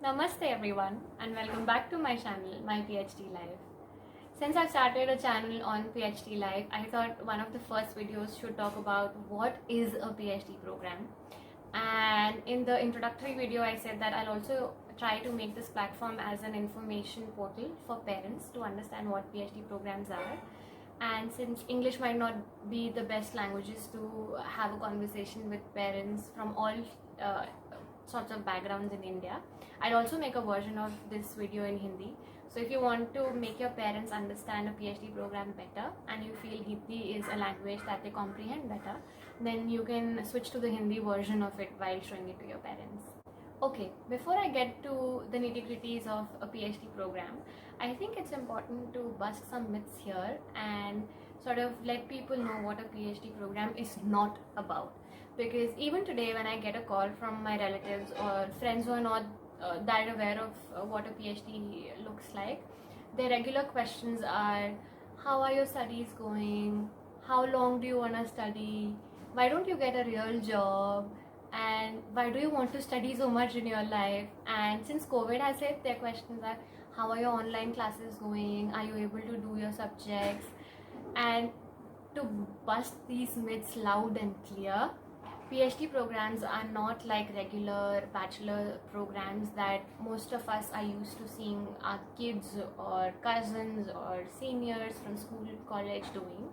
Namaste everyone and welcome back to my channel, My PhD Life. Since I've started a channel on PhD Life, I thought one of the first videos should talk about what is a PhD program. And in the introductory video, I said that I'll also try to make this platform as an information portal for parents to understand what PhD programs are. And since English might not be the best languages to have a conversation with parents from all uh, sorts of backgrounds in India, I'd also make a version of this video in Hindi. So if you want to make your parents understand a PhD program better and you feel Hindi is a language that they comprehend better, then you can switch to the Hindi version of it while showing it to your parents. Okay, before I get to the nitty-gritties of a PhD program, I think it's important to bust some myths here and sort of let people know what a PhD program is not about. Because even today, when I get a call from my relatives or friends who are not that aware of what a PhD looks like, their regular questions are: how are your studies going? How long do you want to study? Why don't you get a real job? And why do you want to study so much in your life? And since COVID has hit, their questions are: how are your online classes going? Are you able to do your subjects? And to bust these myths loud and clear, PhD programs are not like regular bachelor programs that most of us are used to seeing our kids or cousins or seniors from school, college doing.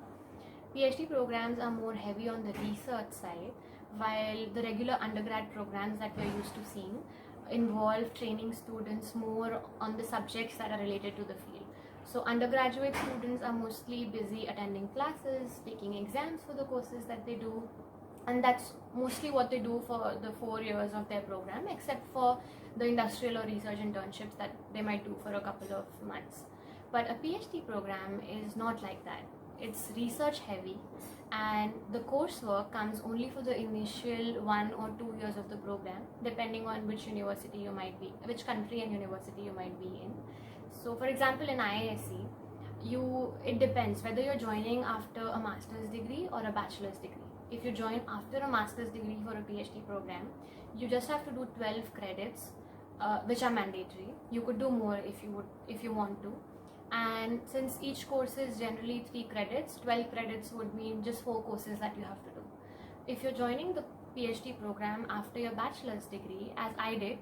PhD programs are more heavy on the research side, while the regular undergrad programs that we're used to seeing involve training students more on the subjects that are related to the field. So undergraduate students are mostly busy attending classes, taking exams for the courses that they do, and that's mostly what they do for the 4 years of their program, except for the industrial or research internships that they might do for a couple of months. But a PhD program is not like that. It's research heavy, and the coursework comes only for the initial 1 or 2 years of the program, depending on which university you might be, which country and university you might be in. So for example, in IISc, it depends whether you're joining after a master's degree or a bachelor's degree. If you join after a master's degree for a PhD program, you just have to do 12 credits, which are mandatory. You could do more if you want to. And since each course is generally 3 credits, 12 credits would mean just 4 courses that you have to do. If you're joining the PhD program after your bachelor's degree, as I did,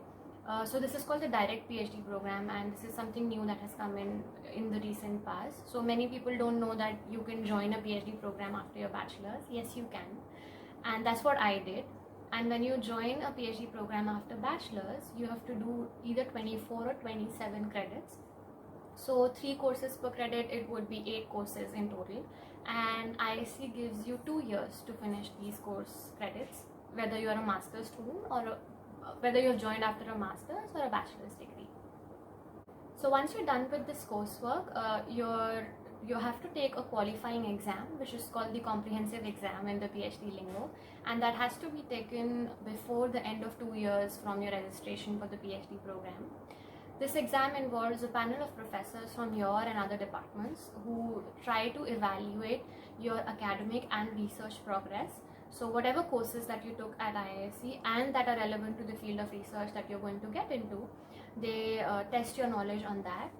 so this is called the direct PhD program, and this is something new that has come in the recent past. So many people don't know that you can join a PhD program after your bachelor's. Yes, you can, and that's what I did. And when you join a PhD program after bachelor's, you have to do either 24 or 27 credits. So 3 courses per credit, it would be 8 courses in total, and IISc gives you 2 years to finish these course credits, whether you are a master's student or whether you have joined after a master's or a bachelor's degree. So once you're done with this coursework, you have to take a qualifying exam, which is called the comprehensive exam in the PhD lingo, and that has to be taken before the end of 2 years from your registration for the PhD program. This exam involves a panel of professors from your and other departments who try to evaluate your academic and research progress. So whatever courses that you took at IISc and that are relevant to the field of research that you're going to get into, they test your knowledge on that.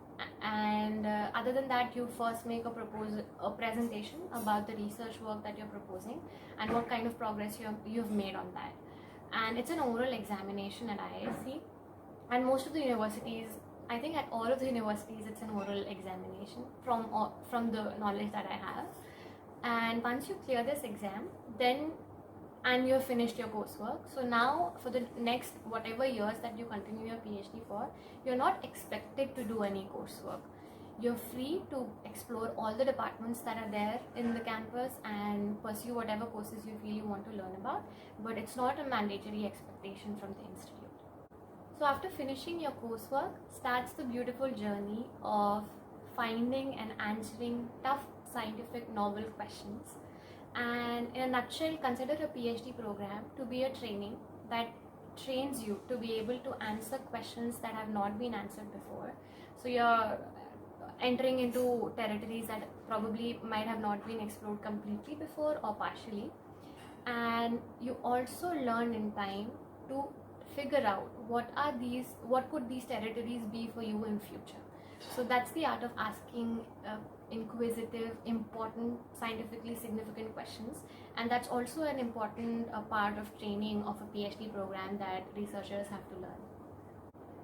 And other than that, you first make a presentation about the research work that you're proposing and what kind of progress you've made on that. And it's an oral examination at IISc. And most of the universities, I think at all of the universities, it's an oral examination from the knowledge that I have. And once you clear this exam, and you have finished your coursework, so now for the next whatever years that you continue your PhD for, you're not expected to do any coursework. You're free to explore all the departments that are there in the campus and pursue whatever courses you feel you want to learn about, but it's not a mandatory expectation from the institute. So after finishing your coursework starts the beautiful journey of finding and answering tough scientific novel questions. And in a nutshell, consider a PhD program to be a training that trains you to be able to answer questions that have not been answered before. So you're entering into territories that probably might have not been explored completely before or partially. And you also learn in time to figure out what could these territories be for you in future. So that's the art of asking inquisitive, important, scientifically significant questions, and that's also an important part of training of a PhD program that researchers have to learn.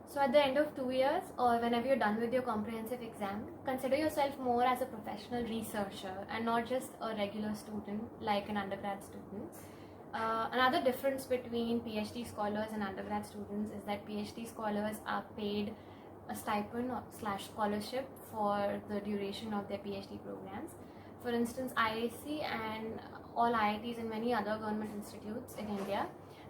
So at the end of 2 years, or whenever you're done with your comprehensive exam, consider yourself more as a professional researcher and not just a regular student like an undergrad student. Another difference between PhD scholars and undergrad students is that PhD scholars are paid a stipend or / scholarship for the duration of their PhD programs. For instance, IISc and all IITs and many other government institutes in India,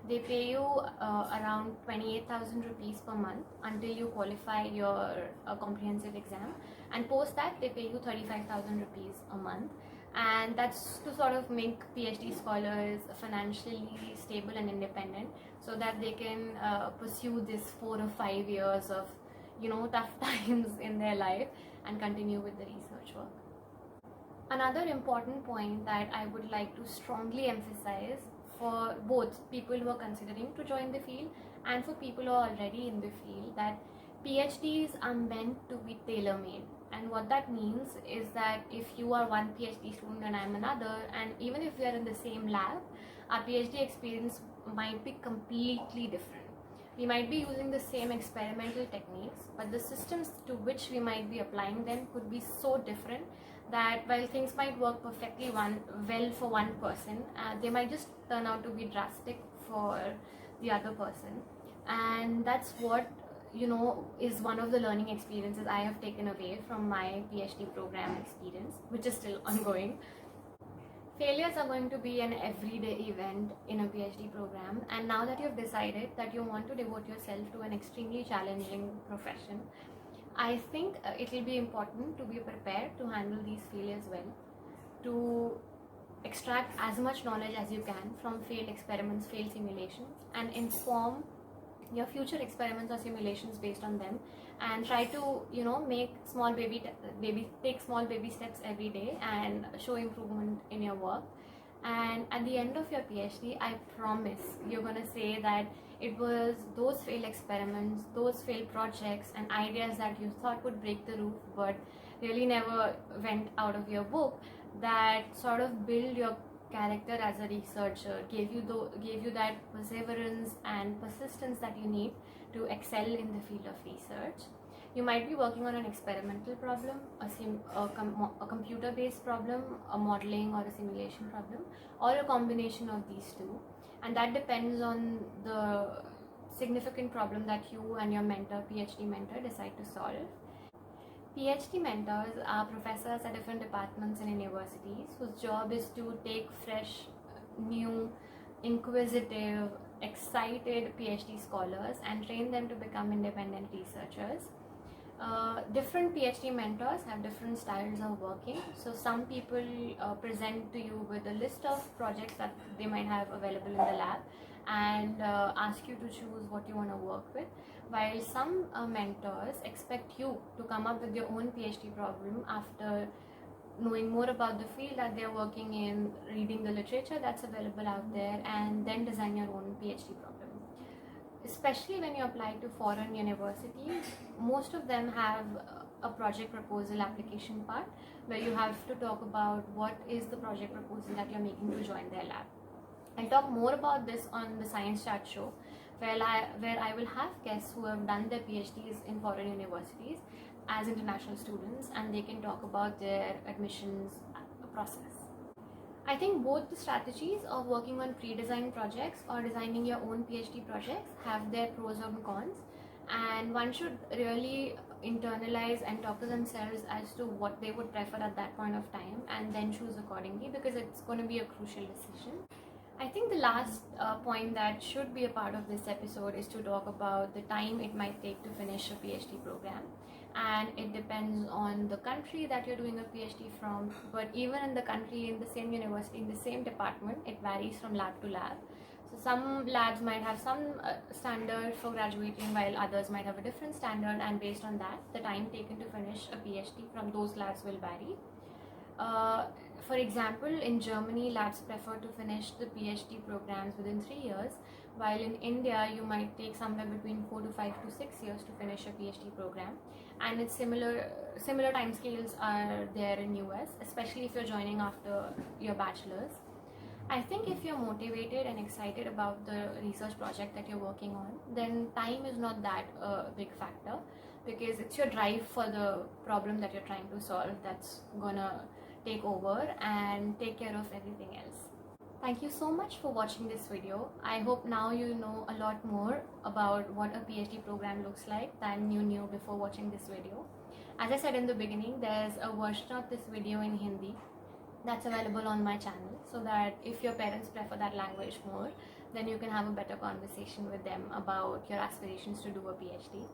they pay you around 28,000 rupees per month until you qualify your comprehensive exam, and post that they pay you 35,000 rupees a month, and that's to sort of make PhD scholars financially stable and independent so that they can pursue this 4 or 5 years of tough times in their life and continue with the research work. Another important point that I would like to strongly emphasize for both people who are considering to join the field and for people who are already in the field, that PhDs are meant to be tailor-made. And what that means is that if you are one PhD student and I'm another, and even if we are in the same lab, our PhD experience might be completely different. We might be using the same experimental techniques, but the systems to which we might be applying them could be so different that while things might work perfectly well for one person, they might just turn out to be drastic for the other person. And that's what is one of the learning experiences I have taken away from my PhD program experience, which is still ongoing. Failures are going to be an everyday event in a PhD program, and now that you've decided that you want to devote yourself to an extremely challenging profession, I think it will be important to be prepared to handle these failures well, to extract as much knowledge as you can from failed experiments, failed simulations, and inform your future experiments or simulations based on them, and try to make take small baby steps every day and show improvement in your work. And at the end of your PhD, I promise you're gonna say that it was those failed experiments, those failed projects and ideas that you thought would break the roof but really never went out of your book that sort of build your character as a researcher, gave you that perseverance and persistence that you need to excel in the field of research. You might be working on an experimental problem, a computer-based problem, a modeling or a simulation problem, or a combination of these two, and that depends on the significant problem that you and your PhD mentor, decide to solve. PhD mentors are professors at different departments in universities whose job is to take fresh, new, inquisitive, excited PhD scholars and train them to become independent researchers. Different PhD mentors have different styles of working. So some people present to you with a list of projects that they might have available in the lab and ask you to choose what you want to work with, while some mentors expect you to come up with your own PhD problem after knowing more about the field that they're working in, reading the literature that's available out there, and then design your own PhD problem. Especially when you apply to foreign universities, most of them have a project proposal application part where you have to talk about what is the project proposal that you're making to join their lab. I'll talk more about this on the Science Chat show, where I will have guests who have done their PhDs in foreign universities as international students, and they can talk about their admissions process. I think both the strategies of working on pre-designed projects or designing your own PhD projects have their pros and cons, and one should really internalize and talk to themselves as to what they would prefer at that point of time and then choose accordingly, because it's going to be a crucial decision. I think the last point that should be a part of this episode is to talk about the time it might take to finish a PhD program. And it depends on the country that you're doing a PhD from, but even in the country, in the same university, in the same department, it varies from lab to lab. So some labs might have some standard for graduating, while others might have a different standard, and based on that, the time taken to finish a PhD from those labs will vary. For example, in Germany, labs prefer to finish the PhD programs within 3 years, while in India you might take somewhere between 4 to 5 to 6 years to finish a PhD program, and it's similar time scales are there in US, especially if you're joining after your bachelor's. I think if you're motivated and excited about the research project that you're working on, then time is not that big factor, because it's your drive for the problem that you're trying to solve that's gonna take over and take care of everything else. Thank you so much for watching this video. I hope now you know a lot more about what a PhD program looks like than you knew before watching this video. As I said in the beginning, there's a version of this video in Hindi that's available on my channel, so that if your parents prefer that language more, then you can have a better conversation with them about your aspirations to do a PhD.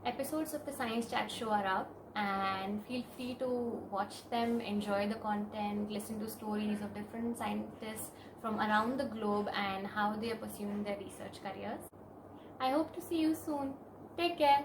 Episodes of the Science Chat Show are up, and feel free to watch them, enjoy the content, listen to stories of different scientists from around the globe and how they are pursuing their research careers. I hope to see you soon. Take care.